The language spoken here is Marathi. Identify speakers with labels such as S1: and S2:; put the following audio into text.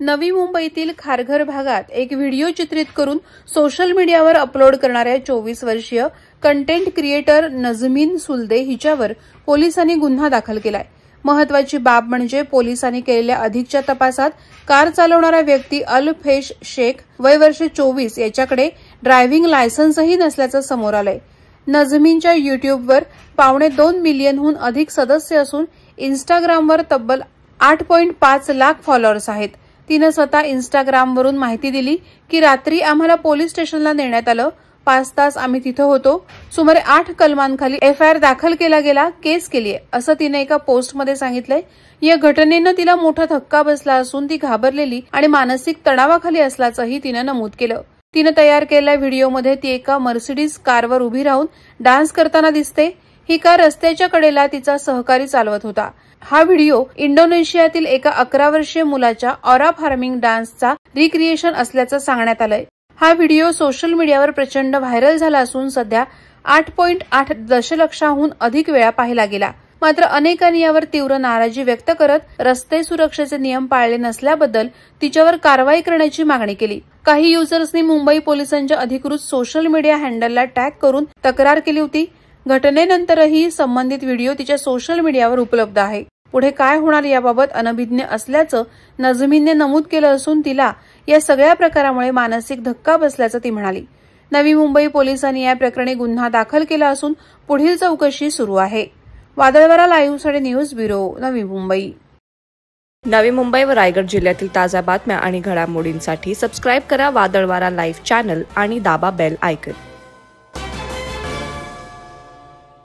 S1: नवी मुंबईतील खारघर भागात एक व्हिडिओ चित्रित करून सोशल मीडियावर अपलोड करणाऱ्या 24 वर्षीय कंटेंट क्रिएटर नजमीन सुलदे हिच्यावर पोलिसांनी गुन्हा दाखल केलाय। महत्वाची बाब म्हणजे पोलिसांनी केलेल्या अधिकच्या तपासात कार चालवणारा व्यक्ती अल-फेश शेख वय वर्ष 24 याच्याकडे ड्रायव्हिंग लायसन्सही नसल्याचं समोर आलंय। नजमीनच्या युट्यूबवर 2.25 मिलियनहून अधिक सदस्य असून इन्स्टाग्रामवर तब्बल 8.5 लाख फॉलोअर्स आहेत। तिने स्वतः इन्स्टाग्रामवरून माहिती दिली की रात्री आम्हाला पोलीस स्टेशनला नेण्यात आलं। 5 तास आम्ही तिथे होतो। सुमारे 8 कलमांखाली एफआयआर दाखल केला गेला, केस केली आहे असं तिने एका पोस्टमध्ये सांगितलंय। या घटनेनं तिला मोठा धक्का बसला असून ती घाबरलेली आणि मानसिक तणावाखाली असल्याचंही तिने नमूद केलं। तिने तयार केलेल्या व्हिडिओमध्ये ती एका मर्सिडीज कारवर उभी राहून डान्स करताना दिसते। ही कार रस्त्याच्या कडेला तिचा सहकारी चालवत होता। हा व्हिडिओ इंडोनेशियातील एका 11 वर्षीय मुलाच्या ऑरा फार्मिंग डान्सचा रिक्रिएशन असल्याचं सांगण्यात आलंय। हा व्हिडिओ सोशल मीडियावर प्रचंड व्हायरल झाला असून सध्या 8.8 दशलक्षाहून अधिक वेळा पाहिला गेला। मात्र अनेकांनी यावर तीव्र नाराजी व्यक्त करत रस्ते सुरक्षेचे नियम पाळले नसल्याबद्दल तिच्यावर कारवाई करण्याची मागणी केली। काही युजर्सनी मुंबई पोलिसांच्या अधिकृत सोशल मीडिया हँडलला टॅग करून तक्रार केली होती। घटनेनंतरही संबंधित व्हिडिओ तिच्या सोशल मीडियावर उपलब्ध आहे। पुढे काय होणार याबाबत अनभिज्ञ असल्याचं नजमीनने नमूद केलं असून तिला या सगळ्या प्रकारामुळे मानसिक धक्का बसल्याचं ती म्हणाली। नवी मुंबई पोलिसांनी या प्रकरणी गुन्हा दाखल केला असून पुढील चौकशी सुरू आहे। वादळवारा लाईव्हसाठी न्यूज ब्युरो, नवी मुंबई।
S2: नवी मुंबई व रायगड जिल्ह्यातील ताज्या बातम्या आणि घडामोडींसाठी सबस्क्राईब करा वादळवारा लाईव्ह चॅनल आणि दाबा बेल आयकॉन।